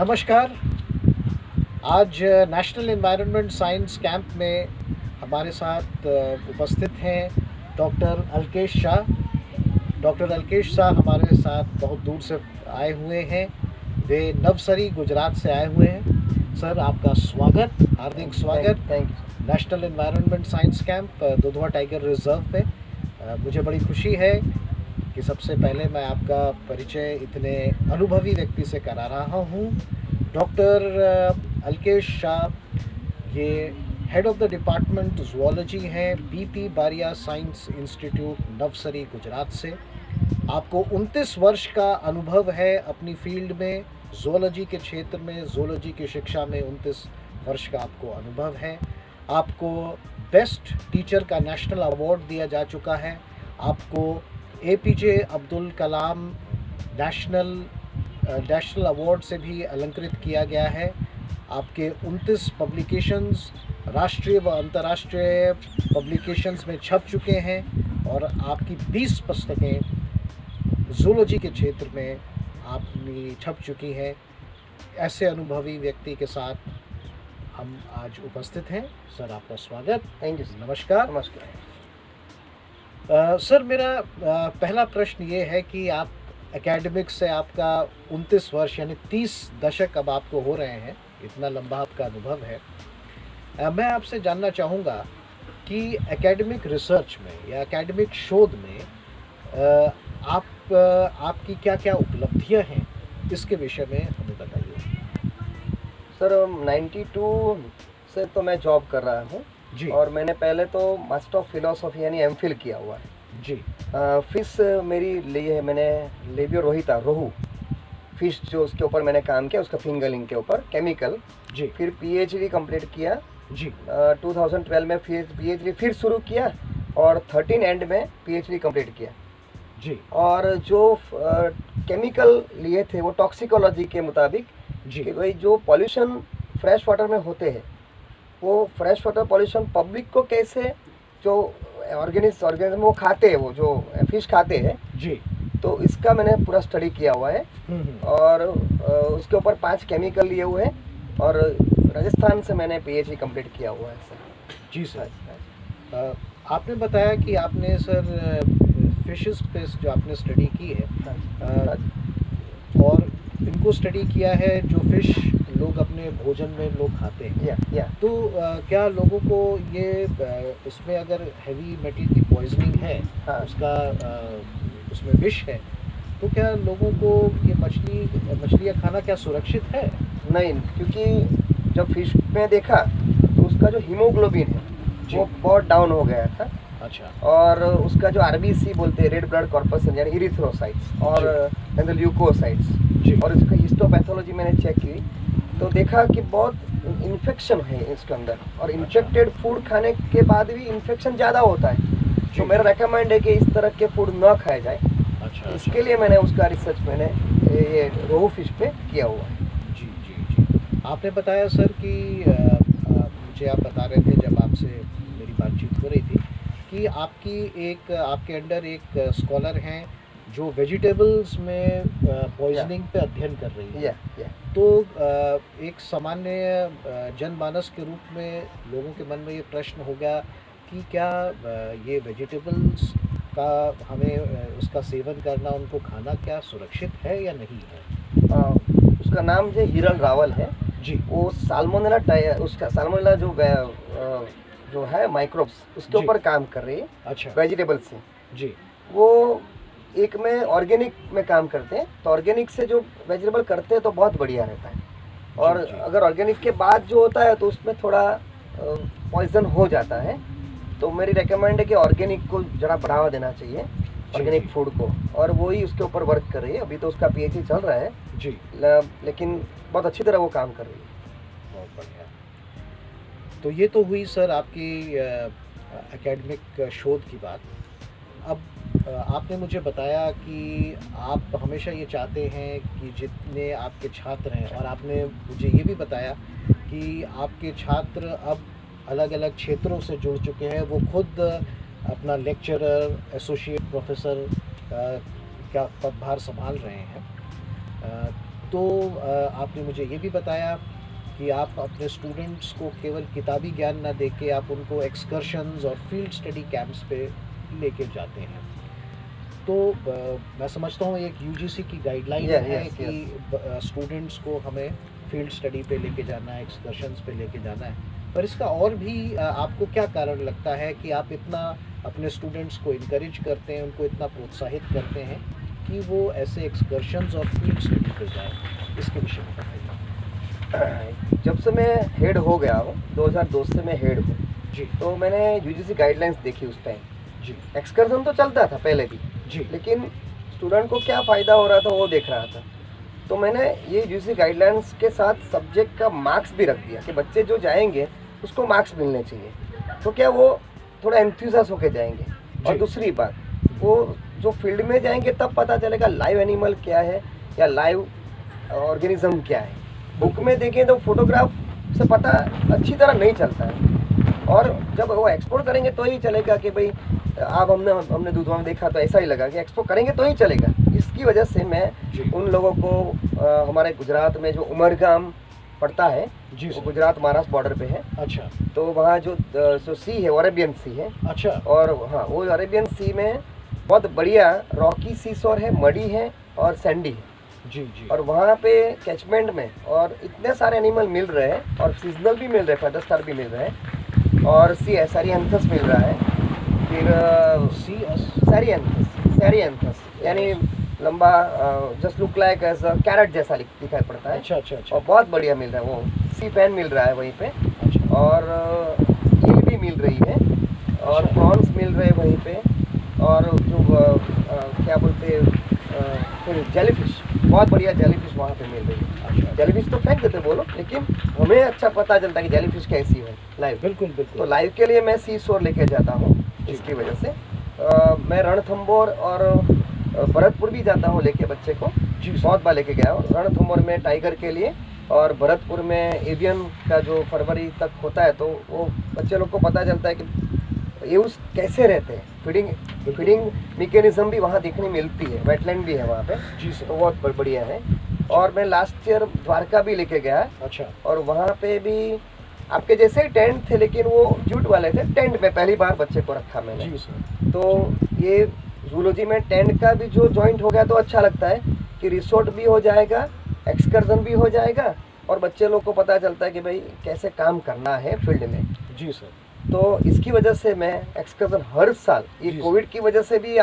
नमस्कार। आज national environment science camp में हमारे साथ उपस्थित हैं डॉक्टर अलकेश शाह। डॉक्टर अलकेश शाह हमारे साथ बहुत दूर से आए हुए हैं। वे नवसरी गुजरात से आए हुए हैं। सर, आपका स्वागत, हार्दिक स्वागत thank you. National environment science camp Dudhwa tiger reserve में। मुझे बड़ी खुशी है कि सबसे पहले मैं आपका परिचय इतने अनुभवी व्यक्ति से करा रहा हूँ। डॉक्टर अलकेश शाह ये head of the department zoology हैं, बीपी बारिया साइंस इंस्टीट्यूट नवसरी गुजरात से। आपको 29 वर्ष का अनुभव है अपनी फील्ड में, ज़ूलॉजी के क्षेत्र में, ज़ूलॉजी की शिक्षा में 29 वर्ष का आपको अनुभव है। आपको बेस्ट टीचर का नेशनल अवार्ड दिया जा चुका है। आपको APJ Abdul Kalam national award से भी अलंकृत किया गया है। आपके 29 पब्लिकेशंस राष्ट्रीय व अंतर्राष्ट्रीय पब्लिकेशंस में छप चुके हैं और आपकी 20 पुस्तकें ज़ूलॉजी के क्षेत्र में आपकी छप चुकी हैं। ऐसे अनुभवी व्यक्ति के साथ हम आज उपस्थित हैं। सर, आपका स्वागत। Thank you. नमस्कार। नमस्कार। सर, मेरा पहला प्रश्न ये है कि आप एकेडमिक से आपका 29 वर्ष यानी 30 दशक अब आपको हो रहे हैं, इतना लंबा आपका अनुभव है। मैं आपसे जानना चाहूँगा कि एकेडमिक रिसर्च में या एकेडमिक शोध में आपकी क्या क्या उपलब्धियाँ हैं, इसके विषय में हमें बताइए। सर 92 से तो मैं जॉब कर रहा हूँ जी। और मैंने पहले तो मास्टर ऑफ फिलोसॉफी यानी एमफिल किया हुआ है जी। फिश मेरी लिए है, मैंने लेबियो रोहिता रोहू फिश जो उसके ऊपर मैंने काम किया, उसका फिंगरिंग के ऊपर केमिकल। जी। फिर पीएचडी कंप्लीट किया जी। 2012 में, फिर पीएचडी फिर शुरू किया और 13 एंड में पीएचडी कंप्लीट किया। जी। और जो केमिकल लिए थे वो टॉक्सिकोलॉजी के मुताबिक जी। कि भाई जो पॉल्यूशन फ्रेश वाटर में होते हैं वो फ्रेश वाटर पॉल्यूशन पब्लिक को कैसे, जो ऑर्गेनिज्म वो खाते हैं, वो जो फिश खाते हैं जी। तो इसका मैंने पूरा स्टडी किया हुआ है। और उसके ऊपर 5 केमिकल लिए हुए हैं और राजस्थान से मैंने पीएचडी कंप्लीट किया हुआ है सर। जी सर। आपने बताया कि आपने सर फिशेस पे जो आपने स्टडी की है और इनको स्टडी किया है जो फिश लोग अपने भोजन में लोग खाते हैं। तो क्या लोगों को ये उसमें अगर हैवी मेटल की पॉइजनिंग है, उसका उसमें विष है, तो क्या लोगों को ये मछलियाँ खाना क्या सुरक्षित है? नहीं, क्योंकि जब फिश में देखा तो उसका जो हीमोग्लोबिन है वो बहुत डाउन हो गया था। अच्छा। और उसका जो आरबीसी बोलते हैं, रेड ब्लड कॉर्पस यानी इरिथ्रोसाइट्स और ल्यूकोसाइट्स, और इसका हिस्टोपैथोलॉजी मैंने चेक की तो देखा कि बहुत इन्फेक्शन है इसके अंदर, और इन्फेक्टेड फूड खाने के बाद भी इन्फेक्शन ज़्यादा होता है। तो मेरा रेकमेंड है कि इस तरह के फूड न खाया जाए। अच्छा। इसके लिए मैंने उसका रिसर्च मैंने ये रोहू फिश पे किया हुआ है। जी जी जी। आपने बताया सर कि मुझे आप बता रहे थे जब आपसे मेरी बातचीत हो रही थी कि आपके अंडर एक स्कॉलर हैं जो वेजिटेबल्स में पॉइजनिंग पे अध्ययन कर रही है। तो एक सामान्य जनमानस के रूप में लोगों के मन में ये प्रश्न होगा कि क्या ये वेजिटेबल्स का हमें उसका सेवन करना, उनको खाना क्या सुरक्षित है या नहीं है? उसका नाम जो हिरल रावल है जी। वो साल्मोनेला जो है माइक्रोब्स उसके ऊपर काम कर रही है। अच्छा। वेजिटेबल से जी। वो एक में ऑर्गेनिक में काम करते हैं, तो ऑर्गेनिक से जो वेजिटेबल करते हैं तो बहुत बढ़िया रहता है। और अगर ऑर्गेनिक के बाद जो होता है तो उसमें थोड़ा पॉइजन हो जाता है। तो मेरी रेकमेंड है कि ऑर्गेनिक को ज़रा बढ़ावा देना चाहिए, ऑर्गेनिक फूड को, और वो ही उसके ऊपर वर्क कर रही है। अभी तो उसका पीएचडी चल रहा है जी, लेकिन बहुत अच्छी तरह वो काम कर रही है। बहुत बढ़िया। तो ये तो हुई सर आपकी एकेडमिक शोध की बात। अब आपने मुझे बताया कि आप हमेशा ये चाहते हैं कि जितने आपके छात्र हैं, और आपने मुझे ये भी बताया कि आपके छात्र अब अलग अलग क्षेत्रों से जुड़ चुके हैं, वो खुद अपना लेक्चरर, एसोसिएट प्रोफेसर का पदभार संभाल रहे हैं। तो आपने मुझे ये भी बताया कि आप अपने स्टूडेंट्स को केवल किताबी ज्ञान ना दे के आप उनको एक्सकर्शंस और फील्ड स्टडी कैंप्स पे लेके जाते हैं। तो मैं समझता हूँ एक यूजीसी की गाइडलाइन है कि स्टूडेंट्स को हमें फील्ड स्टडी पे लेके जाना है, एक्सकर्शंस पे लेके जाना है। पर इसका और भी आपको क्या कारण लगता है कि आप इतना अपने स्टूडेंट्स को इनकरेज करते हैं, उनको इतना प्रोत्साहित करते हैं कि वो ऐसे एक्सकर्शंस और फील्ड स्टडी पे जाएँ? इसके विषय में बताइए। जब से मैं हेड हो गया हूँ, 2002 से मैं हेड हूँ जी तो मैंने यूजीसी गाइडलाइंस देखी उस टाइम। जी एक्सकर्शन तो चलता था पहले भी, जी लेकिन स्टूडेंट को क्या फ़ायदा हो रहा था वो देख रहा था। तो मैंने ये यूजीसी गाइडलाइंस के साथ सब्जेक्ट का मार्क्स भी रख दिया कि बच्चे जो जाएंगे उसको मार्क्स मिलने चाहिए, तो क्या वो थोड़ा एंथुसियास होके जाएंगे। और जी। दूसरी बात, वो जो फील्ड में जाएंगे तब पता चलेगा लाइव एनिमल क्या है या लाइव ऑर्गेनिज्म क्या है। बुक में देखें तो फोटोग्राफ से पता अच्छी तरह नहीं चलता है, और जब वो एक्सपोर्ट करेंगे तो ही चलेगा कि भाई आप हमने दुधवा में देखा तो ऐसा ही लगा कि एक्सपोर्ट करेंगे तो ही चलेगा। इसकी वजह से मैं जी उन लोगों को हमारे गुजरात में जो उमरगाम पड़ता है, जी वो सर। गुजरात महाराष्ट्र बॉर्डर पे है, अच्छा तो वहाँ जो सी है वो अरेबियन सी है। अच्छा और हाँ, वो अरेबियन सी में बहुत बढ़िया रॉकी सीसोर है, मडी है और सैंडी है। जी जी और वहाँ पे कैचमेंट में और इतने सारे एनिमल मिल रहे हैं, और सीजनल भी मिल रहे हैं, फेदर स्टार भी मिल रहे हैं, और सैरिएंथस मिल रहा है। फिर सैरिएंथस यानी लंबा, just look like as carrot जैसा दिखाई पड़ता है। अच्छा अच्छा अच्छा और बहुत बढ़िया मिल रहा है, वो सी पैन मिल रहा है वहीं पे, अच्छा और ईल भी मिल रही है, और अच्छा। प्रॉन्स मिल रहे हैं वहीं पे, और जो क्या बोलते हैं फिर जेलीफिश, बहुत बढ़िया जेलीफिश वहाँ पे मिल रही है। अच्छा जेलीफिश तो फेंक देते बोलो, लेकिन हमें अच्छा पता चलता है कि जेलीफिश कैसी है लाइव। बिल्कुल तो बिल्कुल लाइव के लिए मैं सी शोर लेके जाता हूँ। जी। इसकी वजह से मैं रणथंबोर और भरतपुर भी जाता हूँ लेके बच्चे को। जी बहुत बार लेके गया हूँ रणथंबोर में टाइगर के लिए, और भरतपुर में एवियन का जो फरवरी तक होता है, तो वो बच्चे लोग को पता चलता है कि ये उस कैसे रहते हैं। फीडिंग मैकेनिज्म भी वहाँ देखने मिलती है, वेटलैंड भी है वहाँ पे, जी सर। तो बहुत बढ़िया है। और मैं लास्ट ईयर द्वारका भी लेके गया, अच्छा और वहाँ पे भी आपके जैसे ही टेंट थे, लेकिन वो जूट वाले थे। टेंट में पहली बार बच्चे को रखा मैंने, जी सर। तो ये जूलॉजी में टेंट का भी जो जॉइंट हो गया तो अच्छा लगता है कि रिसोर्ट भी हो जाएगा, एक्सकर्जन भी हो जाएगा, और बच्चे लोग को पता चलता है कि भाई कैसे काम करना है फील्ड में। जी सर। तो इसकी वजह से मैं एक्सकर्जन हर साल, ये जी सर। कोविड की वजह से भी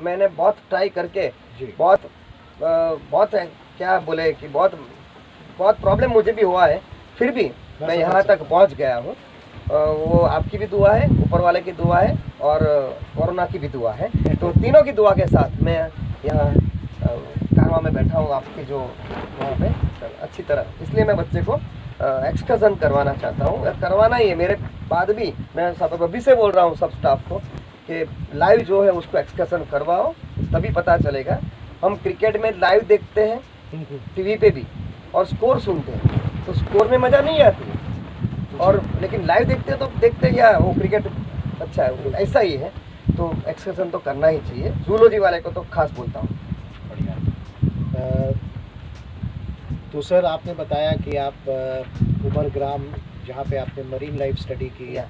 मैंने बहुत ट्राई करके जी बहुत क्या बोले कि बहुत प्रॉब्लम मुझे भी हुआ है, फिर भी मैं यहाँ तक पहुँच गया हूँ। वो आपकी भी दुआ है, ऊपर वाले की दुआ है, और कोरोना की भी दुआ है। तो तीनों की दुआ के साथ मैं यहाँ कारवा में बैठा हूँ आपके जो वहाँ पे अच्छी तरह। इसलिए मैं बच्चे को एक्सकर्जन करवाना चाहता हूँ, करवाना ही है। मेरे बाद भी मैं सब अभी से बोल रहा हूँ सब स्टाफ को कि लाइव जो है उसको एक्सकर्जन करवाओ, तभी पता चलेगा। हम क्रिकेट में लाइव देखते हैं टीवी पे भी, और स्कोर सुनते हैं, तो स्कोर में मज़ा नहीं आती, और लेकिन लाइव देखते तो देखते क्या वो क्रिकेट अच्छा है, ऐसा ही है। तो एक्सकर्जन तो करना ही चाहिए, जूलॉजी वाले को तो खास बोलता हूँ। बढ़िया। तो सर आपने बताया कि आप उमरग्राम, जहाँ पे आपने मरीन लाइफ स्टडी की, या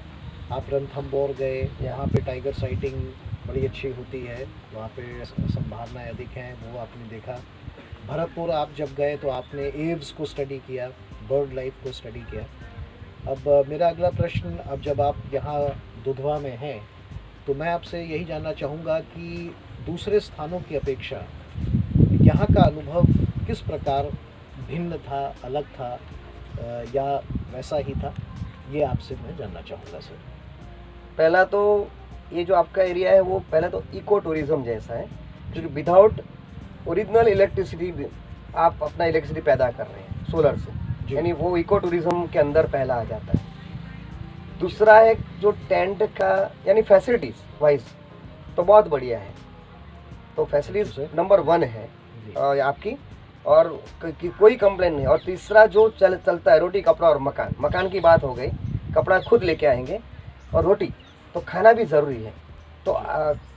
आप रणथंबोर गए, यहाँ पे टाइगर साइटिंग बड़ी अच्छी होती है, वहाँ पे संभावनाएं अधिक हैं, वो आपने देखा। भरतपुर आप जब गए तो आपने एव्स को स्टडी किया, बर्ड लाइफ को स्टडी किया। अब मेरा अगला प्रश्न, अब जब आप यहाँ दुधवा में हैं, तो मैं आपसे यही जानना चाहूँगा कि दूसरे स्थानों की अपेक्षा यहाँ का अनुभव किस प्रकार भिन्न था, अलग था, या वैसा ही था, ये आपसे मैं जानना चाहूँगा सर। पहला तो ये जो आपका एरिया है वो पहले तो इको टूरिज्म जैसा है, क्योंकि विदाउट ओरिजिनल इलेक्ट्रिसिटी आप अपना इलेक्ट्रिसिटी पैदा कर रहे हैं सोलर से, जी। यानी वो इको टूरिज्म के अंदर पहला आ जाता है। दूसरा है जो टेंट का यानी फैसिलिटीज़ वाइज तो बहुत बढ़िया है, तो फैसिलिटीज नंबर 1 है आपकी, और कोई कंप्लेन नहीं। और तीसरा जो चलता है रोटी कपड़ा और मकान की बात हो गई, कपड़ा खुद लेके आएंगे, और रोटी तो खाना भी ज़रूरी है। तो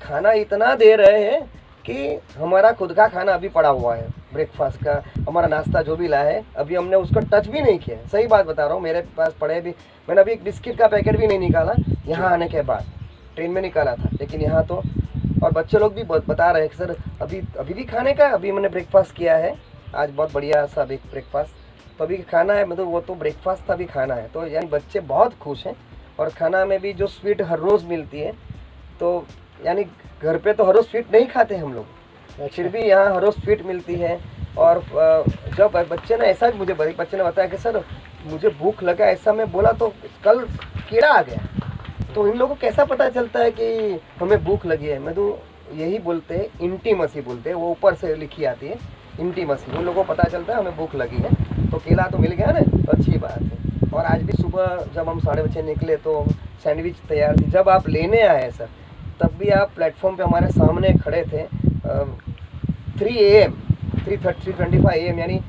खाना इतना दे रहे हैं कि हमारा खुद का खाना अभी पड़ा हुआ है ब्रेकफास्ट का, हमारा नाश्ता जो भी लाया है अभी हमने उसका टच भी नहीं किया है। सही बात बता रहा हूँ, मेरे पास पड़े भी, मैंने अभी एक बिस्किट का पैकेट भी नहीं निकाला यहाँ आने के बाद, ट्रेन में निकाला था, लेकिन यहाँ तो, और बच्चे लोग भी बता रहे हैं कि सर अभी अभी भी खाने का, अभी मैंने ब्रेकफास्ट किया है आज, बहुत बढ़िया सब एक ब्रेकफास्ट, तो अभी खाना है, मतलब वो तो ब्रेकफास्ट था अभी खाना है, तो यानी बच्चे बहुत खुश हैं। और खाना में भी जो स्वीट हर रोज़ मिलती है, तो यानी घर पे तो हर रोज़ स्वीट नहीं खाते हम लोग, फिर भी यहाँ हर रोज़ स्वीट मिलती है। और जब बच्चे ने ऐसा भी, मुझे बच्चे ने बताया कि सर मुझे भूख लगा, ऐसा मैं बोला तो कल कीड़ा आ गया, तो इन लोगों को कैसा पता चलता है कि हमें भूख लगी है? मैं तो यही बोलते हैं, इंटीमसी बोलते हैं, वो ऊपर से लिखी आती है इंटीमसी, उन लोगों को पता चलता है हमें भूख लगी है, तो केला तो मिल गया ना, तो अच्छी बात है। और आज भी सुबह जब हम 6:30 निकले तो सैंडविच तैयार थी, जब आप लेने आए सर तब भी आप प्लेटफॉर्म पे हमारे सामने खड़े थे। 3 AM 3:25 AM, यानी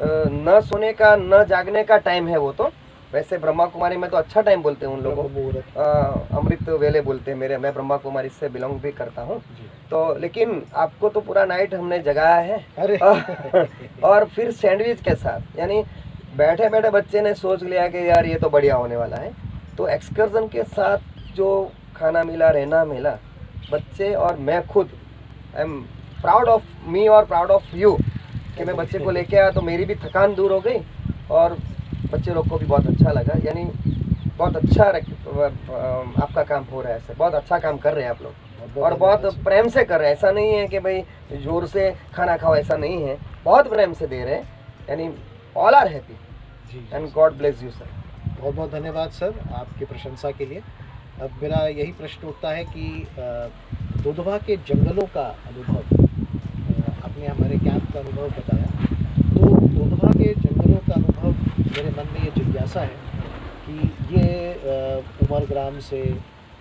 न सोने का न जागने का टाइम है वो तो। वैसे ब्रह्मा कुमारी में तो अच्छा टाइम बोलते हैं उन लोगों को, अमृत वेले बोलते हैं, मैं ब्रह्मा कुमारी से बिलोंग भी करता हूँ, तो लेकिन आपको तो पूरा नाइट हमने जगाया है। अरे और फिर सैंडविच के साथ, यानी बैठे बैठे बच्चे ने सोच लिया कि यार ये तो बढ़िया होने वाला है, तो एक्सकर्जन के साथ जो खाना मिला, रहना मिला, बच्चे और मैं खुद, I am proud of me और प्राउड ऑफ यू कि मैं बच्चे को लेके आया, तो मेरी भी थकान दूर हो गई और बच्चे लोग को भी बहुत अच्छा लगा। यानी बहुत अच्छा आपका काम हो रहा है सर, बहुत अच्छा काम कर रहे हैं आप लोग, और बहुत प्रेम से कर रहे हैं। ऐसा नहीं है कि भाई जोर से खाना खाओ, ऐसा नहीं है, बहुत प्रेम से दे रहे हैं, यानी all are happy and God bless you sir. बहुत बहुत धन्यवाद सर आपकी प्रशंसा के लिए। अब मेरा यही प्रश्न उठता है कि दुधवा के जंगलों का अनुभव, आपने हमारे कैंप का अनुभव बताया, तो दुधवा के जंगलों का अनुभव, मेरे मन में ये जिज्ञासा है कि ये उमरग्राम से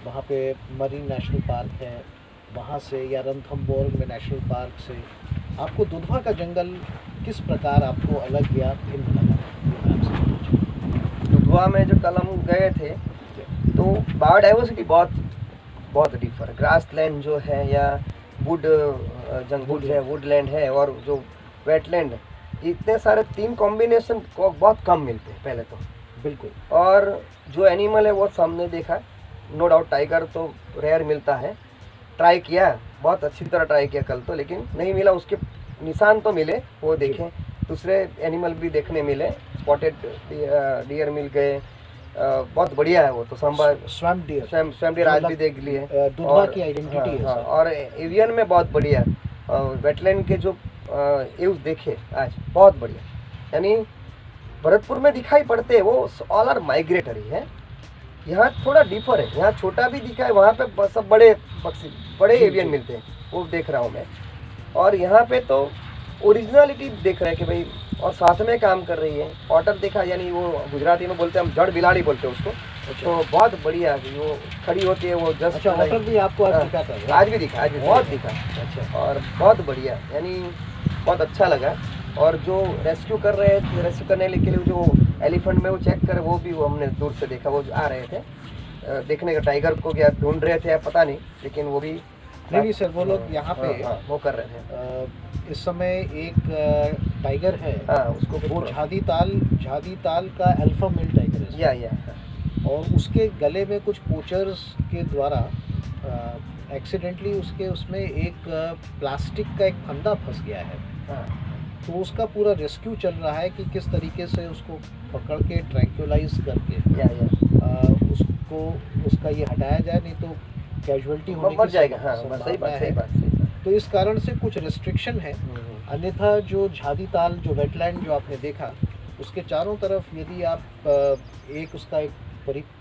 वहाँ पे मरीन नेशनल पार्क है, वहाँ से या रणथंभौर में नेशनल पार्क से आपको दुधवा का जंगल किस प्रकार आपको अलग या भिन्न लगा? दुधवा में जो कल हम गए थे तो बायोडाइवर्सिटी बहुत डिफर, ग्रास लैंड जो है या वुड जंगल है, वुडलैंड है, और जो वेटलैंड, इतने सारे 3 कॉम्बिनेशन को बहुत कम मिलते हैं पहले तो, बिल्कुल। और जो एनिमल है वो सामने देखा, नो डाउट टाइगर तो रेयर मिलता है, ट्राई किया, बहुत अच्छी तरह ट्राई किया कल तो, लेकिन नहीं मिला, उसके निशान तो मिले, वो देखें, दूसरे एनिमल भी देखने मिले, स्पॉटेड डियर मिल गए, बहुत बढ़िया है वो तो, स्वैम्प डियर आज भी देख लिए, दुधवा की आइडेंटिटी है। और एवियन में बहुत बढ़िया, वेटलैंड के जो एव्स देखे आज, बहुत बढ़िया, यानी भरतपुर में दिखाई पड़ते हैं वो ऑल आर माइग्रेटरी है, यहाँ थोड़ा डिफर है, यहाँ छोटा भी दिखा है, वहाँ पे सब बड़े पक्षी, बड़े एवियन मिलते हैं, वो देख रहा हूँ मैं, और यहाँ पे तो ओरिजिनलिटी देख रहे हैं कि भाई, और साथ में काम कर रही है। ऑटर देखा, यानी वो गुजराती में बोलते हैं हम, जड़ बिलाड़ी बोलते हैं उसको, तो बहुत बढ़िया, वो खड़ी होती है, वो जस्ट। अच्छा, ऑटर भी आपको आज दिखा था? आज भी दिखा, आज भी बहुत दिखा। अच्छा, और बहुत बढ़िया, यानी बहुत अच्छा लगा। और जो रेस्क्यू कर रहे थे, रेस्क्यू करने के लिए जो एलिफेंट में वो चेक करे, वो भी वो हमने दूर से देखा, वो आ रहे थे देखने का, टाइगर को क्या ढूंढ रहे थे पता नहीं, लेकिन वो भी नहीं सर, वो लोग यहाँ पे वो कर रहे थे। इस समय एक टाइगर है, उसको वो झादी ताल का अल्फा मेल टाइगर है, या और उसके गले में कुछ पोचर्स के द्वारा एक्सीडेंटली उसमें एक प्लास्टिक का एक फंदा फंस गया है, तो उसका पूरा रेस्क्यू चल रहा है कि किस तरीके से उसको पकड़ के ट्रैंक्युलाइज करके उसका ये हटाया जाए, नहीं तो कैजुअलिटी होने की जाएगा। सही बात। तो इस कारण से कुछ रिस्ट्रिक्शन है, अन्यथा जो झादी ताल, जो वेटलैंड जो आपने देखा, उसके चारों तरफ यदि आप एक उसका एक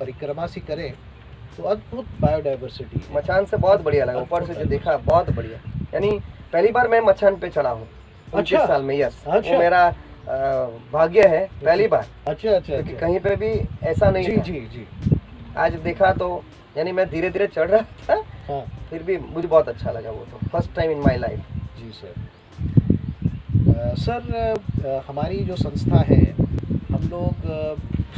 परिक्रमा सी करें तो अद्भुत बायोडाइवर्सिटी। मचान से बहुत बढ़िया लगा, ऊपर से जो देखा बहुत बढ़िया, यानी पहली बार मैं मचान पे चढ़ा हूँ 25 साल में। यस, वो मेरा भाग्य है, पहली बार। अच्छा, कहीं पे भी ऐसा नहीं। जी। आज देखा तो यानी मैं धीरे धीरे चढ़ रहा था, फिर भी मुझे बहुत अच्छा लगा, वो तो first time in my life. जी सर, हमारी जो संस्था है, हम लोग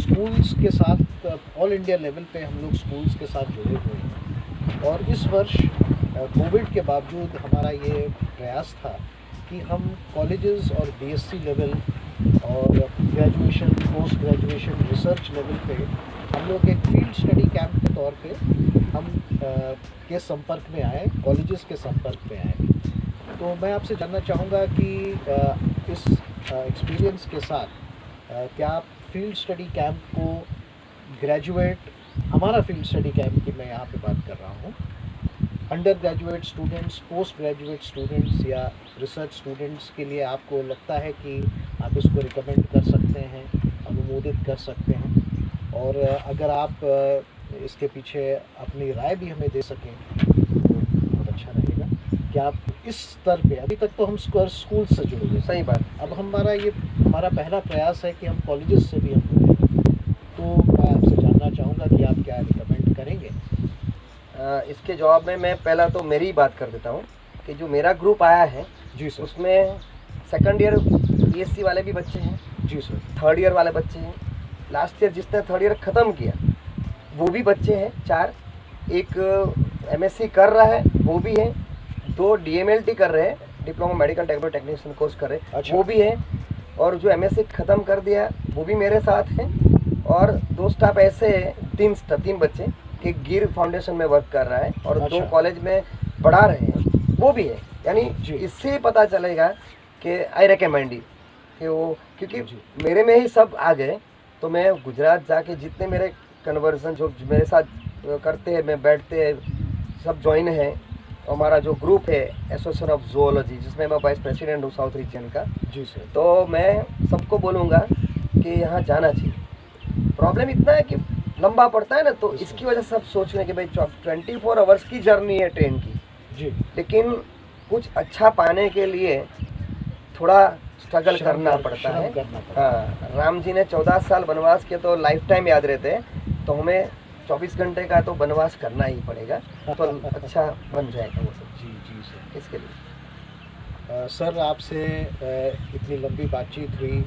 स्कूल्स के साथ, ऑल इंडिया लेवल पे हम लोग स्कूल्स के साथ जुड़े हुए हैं, और इस वर्ष कोविड के बावजूद हमारा ये प्रयास था कि हम कॉलेजेस और बीएससी लेवल और graduation, post graduation, research level पे हम लोग एक फील्ड स्टडी कैंप के तौर पे हम के संपर्क में आए, कॉलेजेस के संपर्क में आए। तो मैं आपसे जानना चाहूँगा कि इस एक्सपीरियंस के साथ क्या आप फील्ड स्टडी कैंप को ग्रेजुएट, हमारा फील्ड स्टडी कैंप की मैं यहाँ पे बात कर रहा हूँ, under graduate students, post graduate students या रिसर्च स्टूडेंट्स के लिए आपको लगता है कि आप इसको रिकमेंड कर सकते हैं, अनुमोदित कर सकते हैं? और अगर आप इसके पीछे अपनी राय भी हमें दे सकें तो बहुत अच्छा रहेगा कि आप इस स्तर पे, अभी तक तो हम स्कूल से जुड़े हुए, सही बात। अब हमारा पहला प्रयास है कि हम कॉलेजेस से भी हम जुड़ें। तो मैं आपसे जानना चाहूँगा कि आप क्या रिकमेंड करेंगे? इसके जवाब में मैं पहला तो मेरी ही बात कर देता हूँ कि जो मेरा ग्रुप आया है जी सर। उसमें सेकंड ईयर बीएससी वाले भी बच्चे हैं जी सर। थर्ड ईयर वाले बच्चे हैं, लास्ट ईयर जिसने थर्ड ईयर ख़त्म किया वो भी बच्चे हैं 4, एक एमएससी कर रहा है वो भी है, 2 डीएमएलटी कर रहे हैं, डिप्लोमा मेडिकल टेक्नीशियन कोर्स कर रहे हैं, अच्छा। वो भी है, और जो एमएससी ख़त्म कर दिया वो भी मेरे साथ हैं, और 2 स्टाफ ऐसे हैं, 3 बच्चे, एक गिर फाउंडेशन में वर्क कर रहा है और अच्छा। 2 कॉलेज में पढ़ा रहे हैं, वो भी है। यानी जी। इससे पता चलेगा कि आई रिकमेंड यू कि वो, क्योंकि जी। मेरे में ही सब आ गए, तो मैं गुजरात जाके जितने मेरे कन्वर्सन जो मेरे साथ करते हैं, मैं बैठते हैं, सब ज्वाइन है। हमारा जो ग्रुप है एसोसिएशन ऑफ जूलॉजी, जिसमें मैं वाइस प्रेसिडेंट हूँ साउथ रीजन का, जी सर। तो मैं सबको बोलूँगा कि यहाँ जाना चाहिए। प्रॉब्लम इतना है कि लंबा पड़ता है ना, तो इसकी वजह से सब सोच रहे हैं कि भाई 24 आवर्स की जर्नी है ट्रेन की जी। लेकिन कुछ अच्छा पाने के लिए थोड़ा स्ट्रगल करना पड़ता श्रम है। करना पड़ता है। हाँ, राम जी ने 14 साल वनवास किए तो लाइफ टाइम याद रहते हैं, तो हमें 24 घंटे का तो वनवास करना ही पड़ेगा, तो अच्छा बन जाएगा वो सब। जी जी सर। इसके लिए सर आपसे इतनी लंबी बातचीत हुई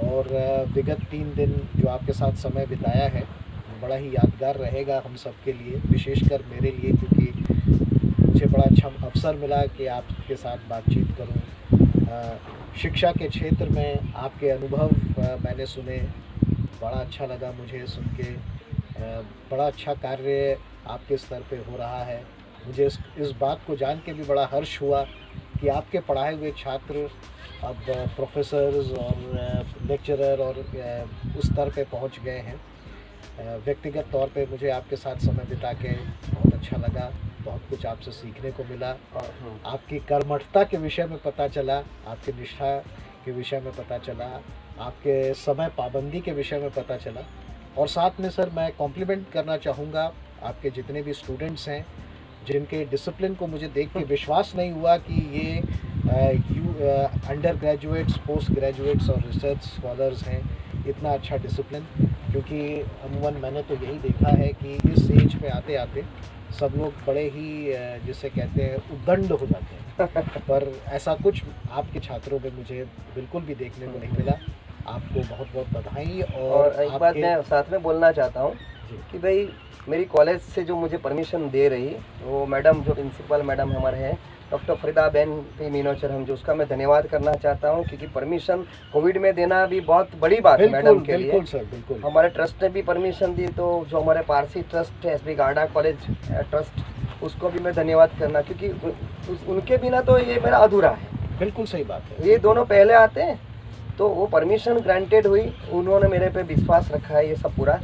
और विगत 3 दिन जो आपके साथ समय बिताया है बड़ा ही यादगार रहेगा हम सब के लिए, विशेषकर मेरे लिए, क्योंकि मुझे बड़ा अच्छा अवसर मिला कि आपके साथ बातचीत करूं। शिक्षा के क्षेत्र में आपके अनुभव मैंने सुने, बड़ा अच्छा लगा मुझे सुन के। बड़ा अच्छा कार्य आपके स्तर पे हो रहा है। मुझे इस बात को जान के भी बड़ा हर्ष हुआ कि आपके पढ़ाए हुए छात्र अब प्रोफेसर्स और लेक्चरर और उस स्तर पे पहुंच गए हैं। व्यक्तिगत तौर पे मुझे आपके साथ समय बिता के बहुत अच्छा लगा, बहुत कुछ आपसे सीखने को मिला और आपकी कर्मठता के विषय में पता चला, आपकी निष्ठा के विषय में पता चला, आपके समय पाबंदी के विषय में पता चला। और साथ में सर मैं कॉम्प्लीमेंट करना चाहूँगा आपके जितने भी स्टूडेंट्स हैं जिनके डिसिप्लिन को मुझे देख के विश्वास नहीं हुआ कि ये अंडर ग्रेजुएट्स, पोस्ट ग्रेजुएट्स और रिसर्च स्कॉलर्स हैं, इतना अच्छा डिसिप्लिन। क्योंकि अमूमन मैंने तो यही देखा है कि इस एज पे आते आते सब लोग बड़े ही जिसे कहते हैं उद्दंड हो जाते हैं पर ऐसा कुछ आपके छात्रों में मुझे बिल्कुल भी देखने को नहीं मिला। आपको बहुत बहुत बधाई। और एक बात मैं साथ में बोलना चाहता हूँ कि भाई मेरी कॉलेज से जो मुझे परमिशन दे रही वो मैडम, जो प्रिंसिपल मैडम हमारे हैं डॉक्टर फरीदा बेन पी मीनोचर, हम जो उसका मैं धन्यवाद करना चाहता हूँ, क्योंकि परमिशन कोविड में देना भी बहुत बड़ी बात है मैडम के लिए। बिल्कुल सर, बिल्कुल। हमारे ट्रस्ट ने भी परमिशन दी, तो जो हमारे पारसी ट्रस्ट है, एसबी गार्डा कॉलेज ट्रस्ट, उसको भी मैं धन्यवाद करना, क्योंकि उनके बिना तो ये मेरा अधूरा है। बिल्कुल सही बात है। ये दोनों पहले आते हैं, तो वो परमिशन ग्रांटेड हुई, उन्होंने मेरे पे विश्वास रखा है ये सब पूरा,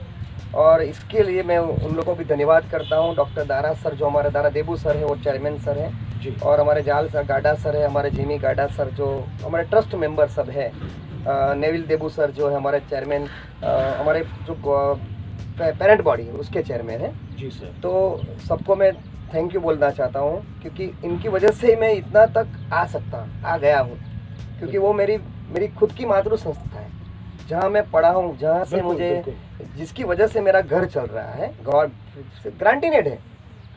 और इसके लिए मैं उन लोगों को भी धन्यवाद करता हूँ। डॉक्टर दारा सर, जो हमारे दारा देबू सर है, वो चेयरमैन सर हैं जी, और हमारे जाल सर गाडा सर है, हमारे जिमी गाडा सर जो हमारे ट्रस्ट मेंबर सब है, नेविल देबू सर जो है हमारे चेयरमैन, हमारे जो पेरेंट बॉडी है उसके चेयरमैन हैं जी सर। तो सबको मैं थैंक यू बोलना चाहता हूँ, क्योंकि इनकी वजह से मैं इतना तक आ गया हूँ, क्योंकि वो मेरी खुद की मातृ संस्था है, जहाँ मैं पढ़ा हूँ, जहाँ से मुझे, जिसकी वजह से मेरा घर चल रहा है। ग्रांटीनेड है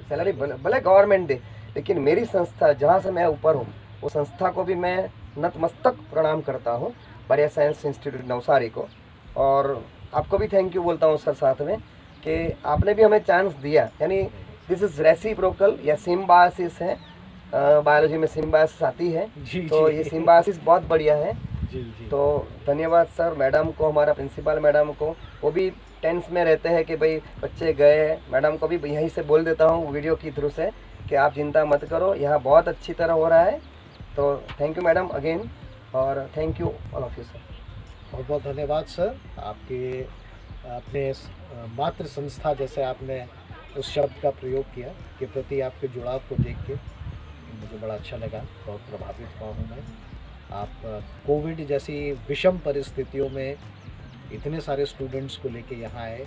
सैलरी, भले गवर्नमेंट दे, लेकिन मेरी संस्था जहाँ से मैं ऊपर हूँ, वो संस्था को भी मैं नतमस्तक प्रणाम करता हूँ, बारिया साइंस इंस्टीट्यूट नवसारी को। और आपको भी थैंक यू बोलता हूँ सर साथ में, कि आपने भी हमें चांस दिया, यानी दिस इज़ रेसिप्रोकल या सिम्बायोसिस है। बायोलॉजी में सिम्बायोसिस आती है, जी तो जी ये सिम्बायोसिस बहुत बढ़िया है। जी जी तो धन्यवाद सर, मैडम को, हमारा प्रिंसिपल मैडम को, वो भी टेंस में रहते हैं कि भाई बच्चे गए। मैडम को भी यहीं से बोल देता हूँ वीडियो के थ्रू से कि आप चिंता मत करो, यहाँ बहुत अच्छी तरह हो रहा है। तो थैंक यू मैडम अगेन, और thank you all of you sir. बहुत बहुत धन्यवाद सर। आपके अपने मातृ संस्था जैसे आपने उस शब्द का प्रयोग किया के प्रति आपके जुड़ाव को देख के मुझे बड़ा अच्छा लगा, बहुत प्रभावित हुआ हूँ मैं। आप कोविड जैसी विषम परिस्थितियों में इतने सारे स्टूडेंट्स को लेके यहाँ आए,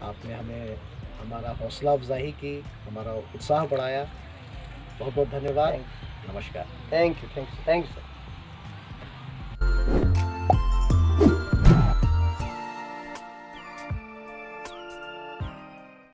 आपने हमें हमारा हौसला अफजाई की, हमारा उत्साह बढ़ाया। बहुत बहुत धन्यवाद। नमस्कार। Thank you sir.